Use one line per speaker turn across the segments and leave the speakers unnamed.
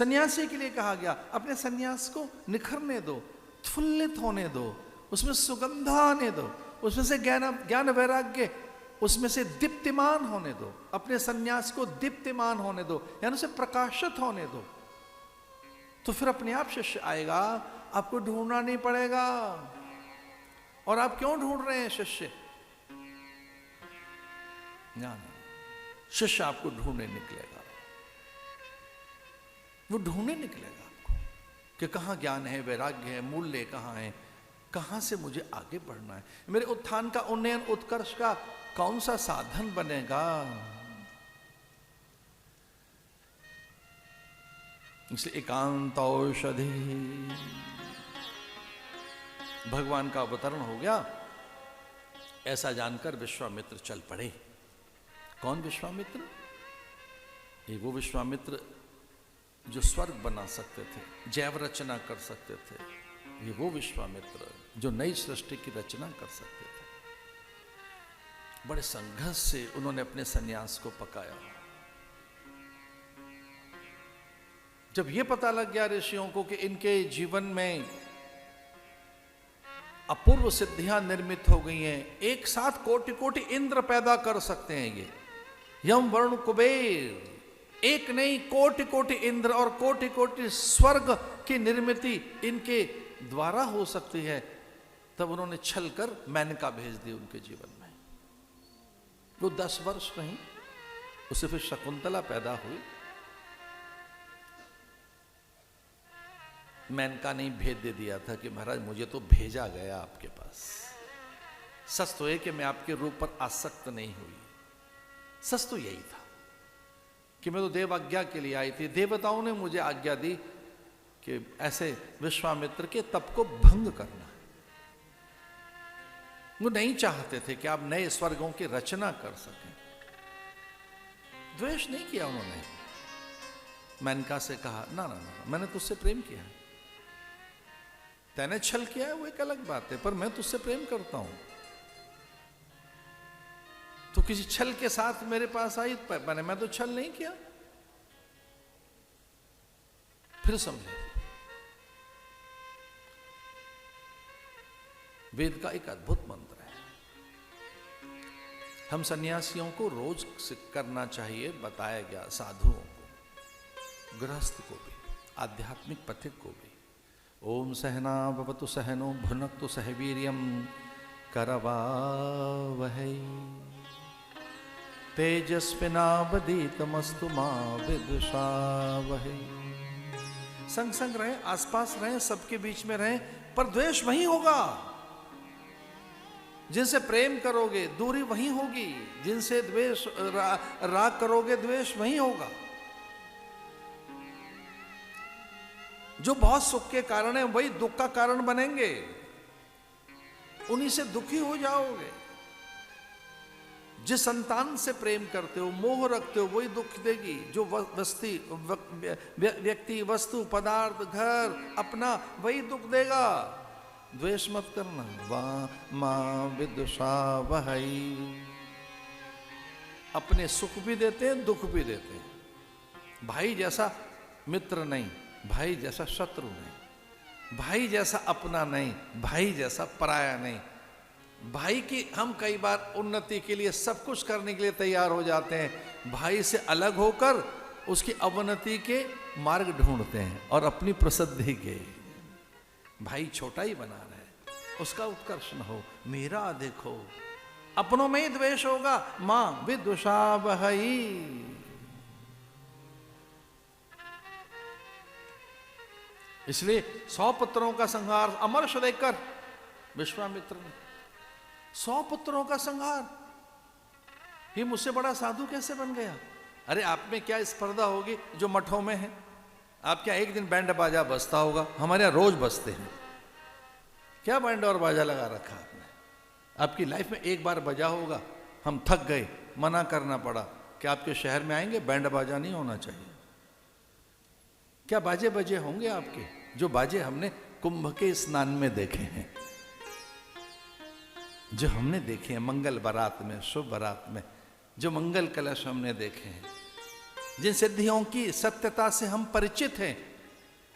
सन्यासी के लिए कहा गया अपने सन्यास को निखरने दो, उत्फुल्लित होने दो, उसमें सुगंध आने दो, उसमें से ज्ञान वैराग्य, उसमें से दीप्तिमान होने दो, अपने सन्यास को दीप्तिमान होने दो, यानी उसे प्रकाशित होने दो। तो फिर अपने आप शिष्य आएगा, आपको ढूंढना नहीं पड़ेगा। और आप क्यों ढूंढ रहे हैं शिष्य? ना, शिष्य आपको ढूंढने निकलेगा, वो ढूंढने निकलेगा आपको कि कहां ज्ञान है, वैराग्य है, मूल्य कहां है, कहां से मुझे आगे बढ़ना है, मेरे उत्थान का, उन्नयन, उत्कर्ष का कौन सा साधन बनेगा। इसलिए एकांत औषधि, भगवान का अवतरण हो गया, ऐसा जानकर विश्वामित्र चल पड़े। कौन विश्वामित्र? ये वो विश्वामित्र जो स्वर्ग बना सकते थे, जैव रचना कर सकते थे। ये वो विश्वामित्र जो नई सृष्टि की रचना कर सकते थे। बड़े संघर्ष से उन्होंने अपने सन्यास को पकाया। जब ये पता लग गया ऋषियों को कि इनके जीवन में अपूर्व सिद्धियां निर्मित हो गई हैं, एक साथ कोटि कोटि इंद्र पैदा कर सकते हैं ये, यम वरुण कुबेर, एक नहीं कोटि कोटि इंद्र और कोटि कोटि स्वर्ग की निर्मिति इनके द्वारा हो सकती है। तब उन्होंने छल कर मेनका भेज दी उनके जीवन में। वो 10 वर्ष रही, उससे फिर शकुंतला पैदा हुई। मेनका ने भेद दे दिया था कि महाराज मुझे तो भेजा गया आपके पास। सच तो है कि मैं आपके रूप पर आसक्त नहीं हुई, सच तो यही था कि मैं तो देव आज्ञा के लिए आई थी। देवताओं ने मुझे आज्ञा दी कि ऐसे विश्वामित्र के तप को भंग करना। वो नहीं चाहते थे कि आप नए स्वर्गों की रचना कर सकें। द्वेष नहीं किया उन्होंने। मेनका से कहा ना ना ना, मैंने तुझसे प्रेम किया है, तैने छल किया है वो एक अलग बात है, पर मैं तुझसे प्रेम करता हूं। तो किसी छल के साथ मेरे पास आई, मैं तो छल नहीं किया। फिर समझे, वेद का एक अद्भुत मंत्र है, हम सन्यासियों को रोज करना चाहिए, बताया गया साधुओं को, गृहस्थ को भी, आध्यात्मिक पथिक को भी। ओम सहना भवतु सहनो भुनक्तु सह वीर्यं करवावहै तेजस्विनावधीतमस्तु मा विद्विषावहै। संग संग रहें, आसपास रहें, सबके बीच में रहें, पर द्वेष वहीं होगा। जिनसे प्रेम करोगे दूरी वहीं होगी, जिनसे द्वेष राग करोगे द्वेष वहीं होगा। जो बहुत सुख के कारण है वही दुख का कारण बनेंगे, उन्हीं से दुखी हो जाओगे। जिस संतान से प्रेम करते हो, मोह रखते हो, वही दुख देगी। जो व्यक्ति, वस्तु, पदार्थ, घर अपना, वही दुख देगा। द्वेष मत करना। वा मां विद्विषावहै, अपने सुख भी देते हैं, दुख भी देते हैं। भाई जैसा मित्र नहीं, भाई जैसा शत्रु नहीं, भाई जैसा अपना नहीं, भाई जैसा पराया नहीं। भाई की हम कई बार उन्नति के लिए सब कुछ करने के लिए तैयार हो जाते हैं, भाई से अलग होकर उसकी अवनति के मार्ग ढूंढते हैं और अपनी प्रसिद्धि के। भाई छोटा ही बना रहे, उसका उत्कर्ष न हो, मेरा देखो। अपनों में ही द्वेष होगा, मां विद्विषावहै। इसलिए 100 पुत्रों का संहार अमर्ष देकर विश्वामित्र ने, 100 पुत्रों का संहार, ये मुझसे बड़ा साधु कैसे बन गया? अरे आप में क्या स्पर्धा होगी जो मठों में है? आप क्या एक दिन बैंड बाजा बजता होगा? हमारे यहाँ रोज बजते हैं। क्या बैंड और बाजा लगा रखा आपने? आपकी लाइफ में एक बार बजा होगा, हम थक गए, मना करना पड़ा कि आपके शहर में आएंगे बैंड बाजा नहीं होना चाहिए। क्या बाजे बजे होंगे आपके? जो बाजे हमने कुंभ के स्नान में देखे हैं, जो हमने देखे हैं मंगल बारात में, शुभ बारात में, जो मंगल कलश हमने देखे हैं, जिन सिद्धियों की सत्यता से हम परिचित हैं,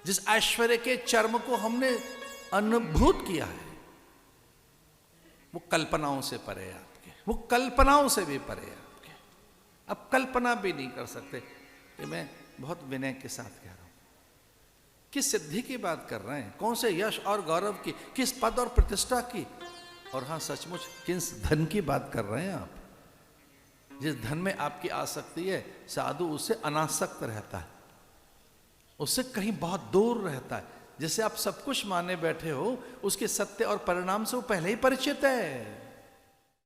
जिस ऐश्वर्य के चर्म को हमने अनुभूत किया है, वो कल्पनाओं से परे है आपके, वो कल्पनाओं से भी परे है आपके। अब कल्पना भी नहीं कर सकते। कि मैं बहुत विनय के साथ कह रहा हूं, किस सिद्धि की बात कर रहे हैं, कौन से यश और गौरव की, किस पद और प्रतिष्ठा की, और हाँ सचमुच किस धन की बात कर रहे हैं आप। जिस धन में आपकी आसक्ति है, साधु उससे अनासक्त रहता है, उससे कहीं बहुत दूर रहता है। जैसे आप सब कुछ माने बैठे हो, उसके सत्य और परिणाम से वो पहले ही परिचित है।